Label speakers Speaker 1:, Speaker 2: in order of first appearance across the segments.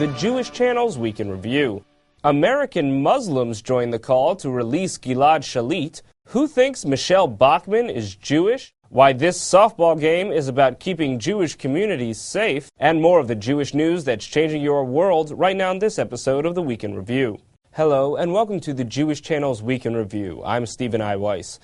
Speaker 1: the Jewish Channel's Week in Review. American Muslims join the call to release Gilad Shalit. Who thinks Michelle Bachmann is Jewish? Why this softball game is about keeping Jewish communities safe, and more of the Jewish news that's changing your world right now in this episode of the Week in Review. Hello, and welcome to the Jewish Channel's Week in Review. I'm Stephen I. Weiss.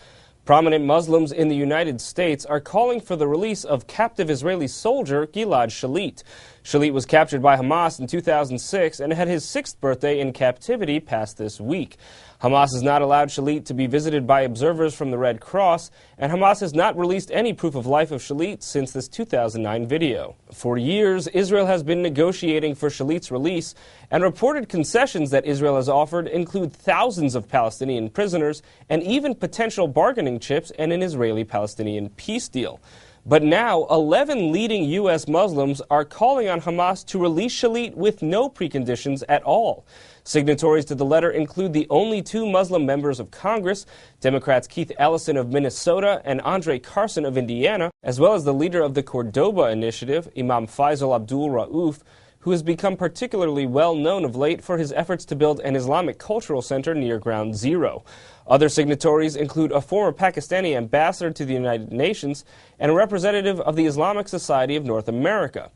Speaker 1: Prominent Muslims in the United States are calling for the release of captive Israeli soldier Gilad Shalit. Shalit was captured by Hamas in 2006 and had his 6th birthday in captivity passed this week. Hamas has not allowed Shalit to be visited by observers from the Red Cross, and Hamas has not released any proof of life of Shalit since this 2009 video. For years, Israel has been negotiating for Shalit's release, and reported concessions that Israel has offered include thousands of Palestinian prisoners and even potential bargaining chips and an Israeli-Palestinian peace deal. But now, 11 leading U.S. Muslims are calling on Hamas to release Shalit with no preconditions at all. Signatories to the letter include the only 2 Muslim members of Congress, Democrats Keith Ellison of Minnesota and Andre Carson of Indiana, as well as the leader of the Cordoba Initiative, Imam Faisal Abdul Rauf, who has become particularly well known of late for his efforts to build an Islamic cultural center near Ground Zero. Other signatories include a former Pakistani ambassador to the United Nations and a representative of the Islamic Society of North America.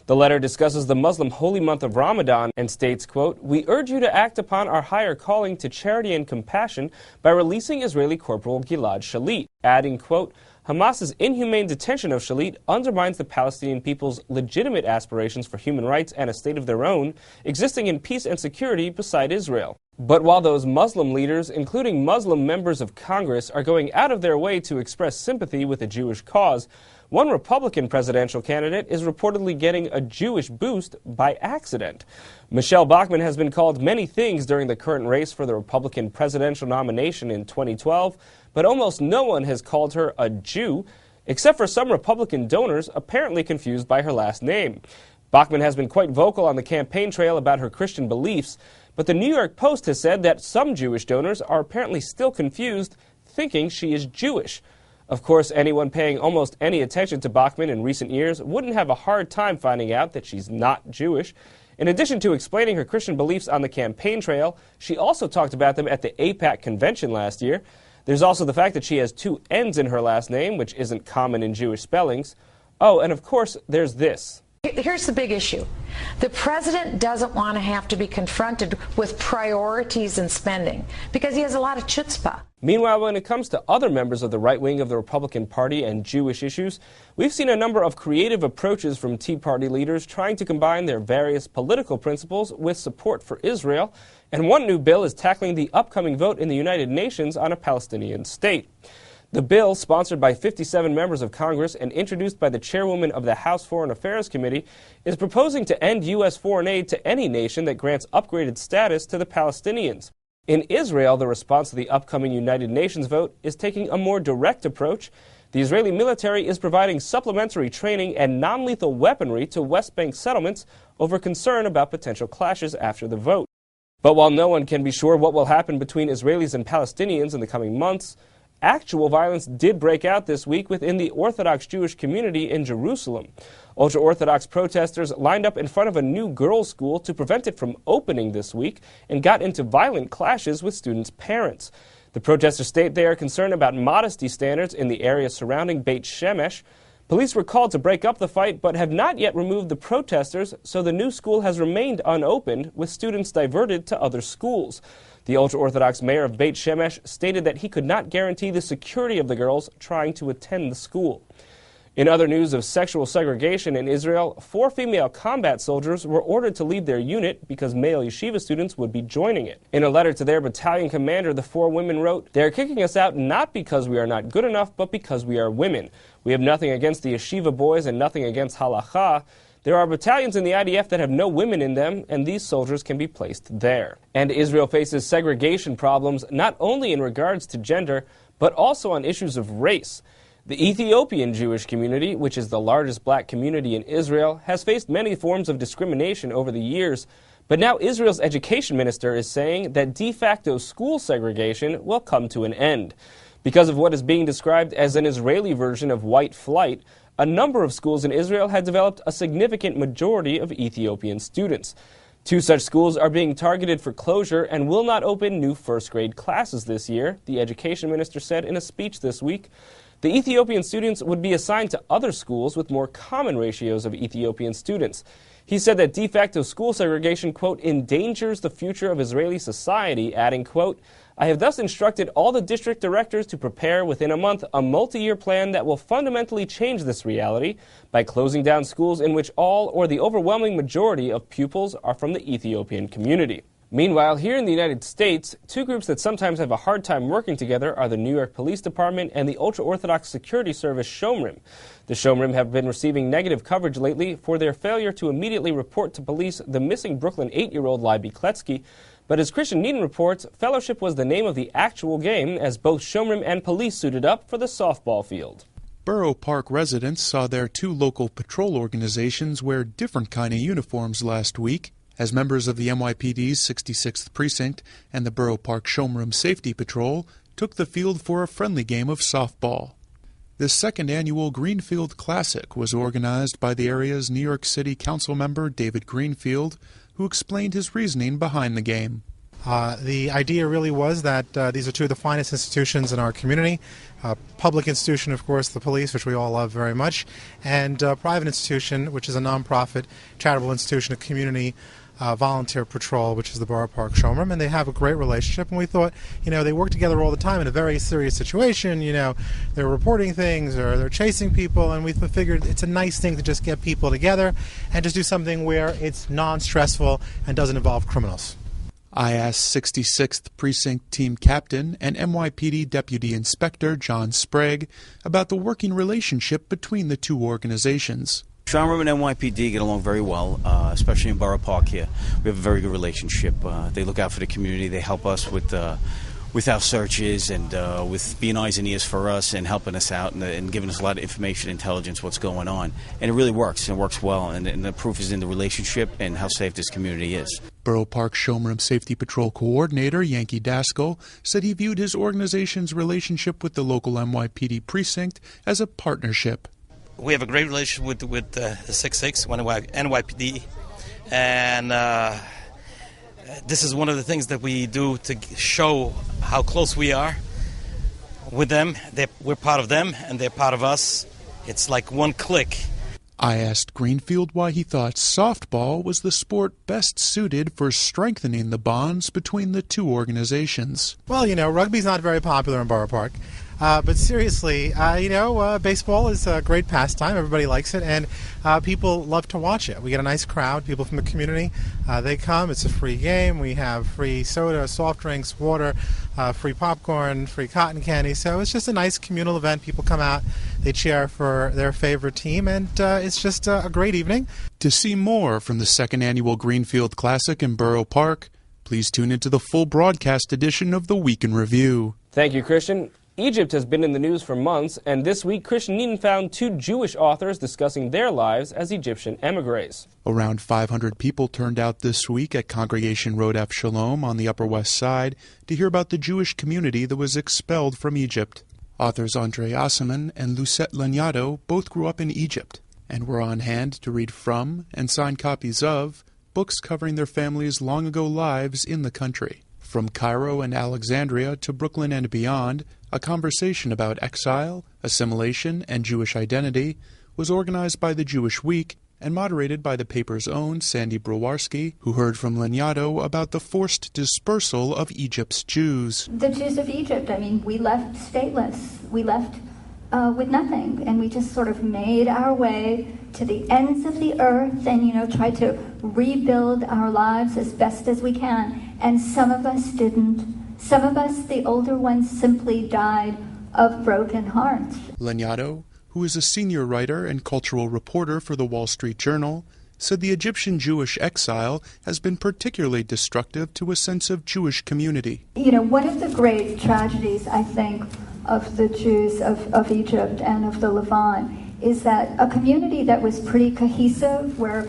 Speaker 1: The letter discusses the Muslim holy month of Ramadan and states, quote, "We urge you to act upon our higher calling to charity and compassion by releasing Israeli Corporal Gilad Shalit," adding, quote, "Hamas's inhumane detention of Shalit undermines the Palestinian people's legitimate aspirations for human rights and a state of their own, existing in peace and security beside Israel." But while those Muslim leaders, including Muslim members of Congress, are going out of their way to express sympathy with the Jewish cause, one Republican presidential candidate is reportedly getting a Jewish boost by accident. Michelle Bachmann has been called many things during the current race for the Republican presidential nomination in 2012, but almost no one has called her a Jew, except for some Republican donors apparently confused by her last name. Bachmann has been quite vocal on the campaign trail about her Christian beliefs, but the New York Post has said that some Jewish donors are apparently still confused, thinking she is Jewish. Of course, anyone paying almost any attention to Bachmann in recent years wouldn't have a hard time finding out that she's not Jewish. In addition to explaining her Christian beliefs on the campaign trail, she also talked about them at the AIPAC convention last year. There's also the fact that she has 2 N's in her last name, which isn't common in Jewish spellings. Oh, and of course, there's this.
Speaker 2: Here's the big issue. The president doesn't want to have to be confronted with priorities and spending because he has a lot of chutzpah.
Speaker 1: Meanwhile, when it comes to other members of the right wing of the Republican Party and Jewish issues, we've seen a number of creative approaches from Tea Party leaders trying to combine their various political principles with support for Israel, and one new bill is tackling the upcoming vote in the United Nations on a Palestinian state. The bill, sponsored by 57 members of Congress and introduced by the chairwoman of the House Foreign Affairs Committee, is proposing to end U.S. foreign aid to any nation that grants upgraded status to the Palestinians. In Israel, the response to the upcoming United Nations vote is taking a more direct approach. The Israeli military is providing supplementary training and non-lethal weaponry to West Bank settlements over concern about potential clashes after the vote. But while no one can be sure what will happen between Israelis and Palestinians in the coming months, actual violence did break out this week within the Orthodox Jewish community in Jerusalem. Ultra-Orthodox protesters lined up in front of a new girls' school to prevent it from opening this week and got into violent clashes with students' parents. The protesters state they are concerned about modesty standards in the area surrounding Beit Shemesh. Police were called to break up the fight but have not yet removed the protesters, so the new school has remained unopened, with students diverted to other schools. The ultra-Orthodox mayor of Beit Shemesh stated that he could not guarantee the security of the girls trying to attend the school. In other news of sexual segregation in Israel, 4 female combat soldiers were ordered to leave their unit because male yeshiva students would be joining it. In a letter to their battalion commander, the 4 women wrote, "They are kicking us out not because we are not good enough, but because we are women. We have nothing against the yeshiva boys and nothing against halacha. There are battalions in the IDF that have no women in them, and these soldiers can be placed there." And Israel faces segregation problems not only in regards to gender, but also on issues of race. The Ethiopian Jewish community, which is the largest black community in Israel, has faced many forms of discrimination over the years, but now Israel's education minister is saying that de facto school segregation will come to an end. Because of what is being described as an Israeli version of white flight, a number of schools in Israel had developed a significant majority of Ethiopian students. 2 such schools are being targeted for closure and will not open new first-grade classes this year, the education minister said in a speech this week. The Ethiopian students would be assigned to other schools with more common ratios of Ethiopian students. He said that de facto school segregation, quote, endangers the future of Israeli society, adding, quote, I have thus instructed all the district directors to prepare within a month a multi-year plan that will fundamentally change this reality by closing down schools in which all or the overwhelming majority of pupils are from the Ethiopian community. Meanwhile, here in the United States, 2 groups that sometimes have a hard time working together are the New York Police Department and the ultra-Orthodox security service Shomrim. The Shomrim have been receiving negative coverage lately for their failure to immediately report to police the missing Brooklyn 8-year-old Libby Kletsky. But as Christian Needon reports, fellowship was the name of the actual game as both Shomrim and police suited up for the softball field.
Speaker 3: Borough Park residents saw their 2 local patrol organizations wear different kind of uniforms last week, as members of the NYPD's 66th Precinct and the Borough Park Shomrim Safety Patrol took the field for a friendly game of softball. The 2nd annual Greenfield Classic was organized by the area's New York City Council member David Greenfield, who explained his reasoning behind the game.
Speaker 4: The idea really was that these are 2 of the finest institutions in our community. Public institution, of course, the police, which we all love very much, and private institution, which is a nonprofit charitable institution, a community volunteer patrol, which is the Borough Park Shomrim, and they have a great relationship. And we thought, they work together all the time in a very serious situation. They're reporting things or they're chasing people, and we figured it's a nice thing to just get people together and just do something where it's non-stressful and doesn't involve criminals.
Speaker 3: I asked 66th Precinct Team Captain and NYPD Deputy Inspector John Sprague about the working relationship between the 2 organizations.
Speaker 5: Shomrim and NYPD get along very well, especially in Borough Park here. We have a very good relationship. They look out for the community. They help us with our searches and with being eyes and ears for us and helping us out and giving us a lot of information, intelligence, what's going on. And it really works. It works well. And the proof is in the relationship and how safe this community is.
Speaker 3: Borough Park Shomrim Safety Patrol Coordinator Yankee Daskell said he viewed his organization's relationship with the local NYPD precinct as a partnership.
Speaker 6: We have a great relationship with the 66, NYPD, and this is one of the things that we do to show how close we are with them. We're part of them, and they're part of us. It's like one click.
Speaker 3: I asked Greenfield why he thought softball was the sport best suited for strengthening the bonds between the 2 organizations.
Speaker 4: Well, rugby's not very popular in Borough Park. But seriously, baseball is a great pastime. Everybody likes it, and people love to watch it. We get a nice crowd, people from the community. They come. It's a free game. We have free soda, soft drinks, water, free popcorn, free cotton candy. So it's just a nice communal event. People come out, they cheer for their favorite team, and it's just a great evening.
Speaker 3: To see more from the 2nd annual Greenfield Classic in Borough Park, please tune into the full broadcast edition of the Week in Review.
Speaker 1: Thank you, Christian. Egypt has been in the news for months, and this week Christian Needon found 2 Jewish authors discussing their lives as Egyptian emigres.
Speaker 3: Around 500 people turned out this week at Congregation Road Shalom on the Upper West Side to hear about the Jewish community that was expelled from Egypt. Authors Andre Asselman and Lucette Lanyado both grew up in Egypt and were on hand to read from and sign copies of books covering their families' long-ago lives in the country. From Cairo and Alexandria to Brooklyn and beyond, a conversation about exile, assimilation, and Jewish identity was organized by the Jewish Week and moderated by the paper's own Sandy Browarski, who heard from Lanyado about the forced dispersal of Egypt's Jews.
Speaker 7: The Jews of Egypt, we left stateless. We left with nothing, and we just sort of made our way to the ends of the earth and, tried to rebuild our lives as best as we can. And some of us didn't. Some of us, the older ones, simply died of broken hearts.
Speaker 3: Lanyado, who is a senior writer and cultural reporter for the Wall Street Journal, said the Egyptian Jewish exile has been particularly destructive to a sense of Jewish community.
Speaker 7: One of the great tragedies, I think, of the Jews of Egypt and of the Levant is that a community that was pretty cohesive, where,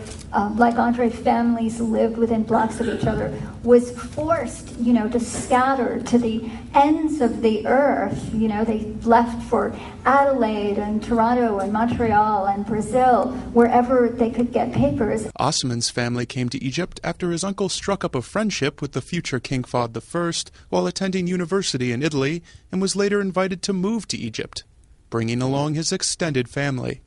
Speaker 7: like Andre, families lived within blocks of each other, was forced, to scatter to the ends of the earth. They left for Adelaide and Toronto and Montreal and Brazil, wherever they could get papers.
Speaker 3: Osman's family came to Egypt after his uncle struck up a friendship with the future King Fahd I while attending university in Italy, and was later invited to move to Egypt, bringing along his extended family.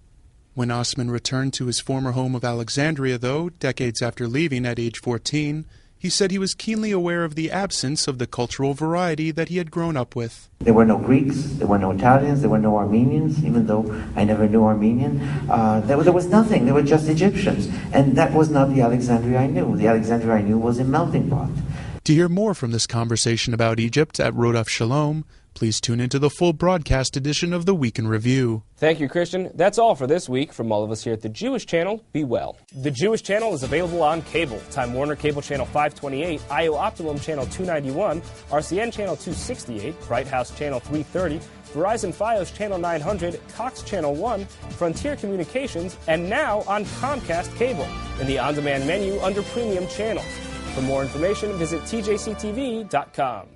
Speaker 3: When Osman returned to his former home of Alexandria, though, decades after leaving at age 14, he said he was keenly aware of the absence of the cultural variety that he had grown up with.
Speaker 8: There were no Greeks, there were no Italians, there were no Armenians, even though I never knew Armenian. There was nothing, there were just Egyptians. And that was not the Alexandria I knew. The Alexandria I knew was a melting pot.
Speaker 3: To hear more from this conversation about Egypt at Rodef Shalom, please tune into the full broadcast edition of the Week in Review.
Speaker 1: Thank you, Christian. That's all for this week. From all of us here at the Jewish Channel, be well. The Jewish Channel is available on cable. Time Warner Cable Channel 528, IO Optimum Channel 291, RCN Channel 268, Bright House Channel 330, Verizon Fios Channel 900, Cox Channel 1, Frontier Communications, and now on Comcast Cable in the on-demand menu under Premium Channels. For more information, visit tjctv.com.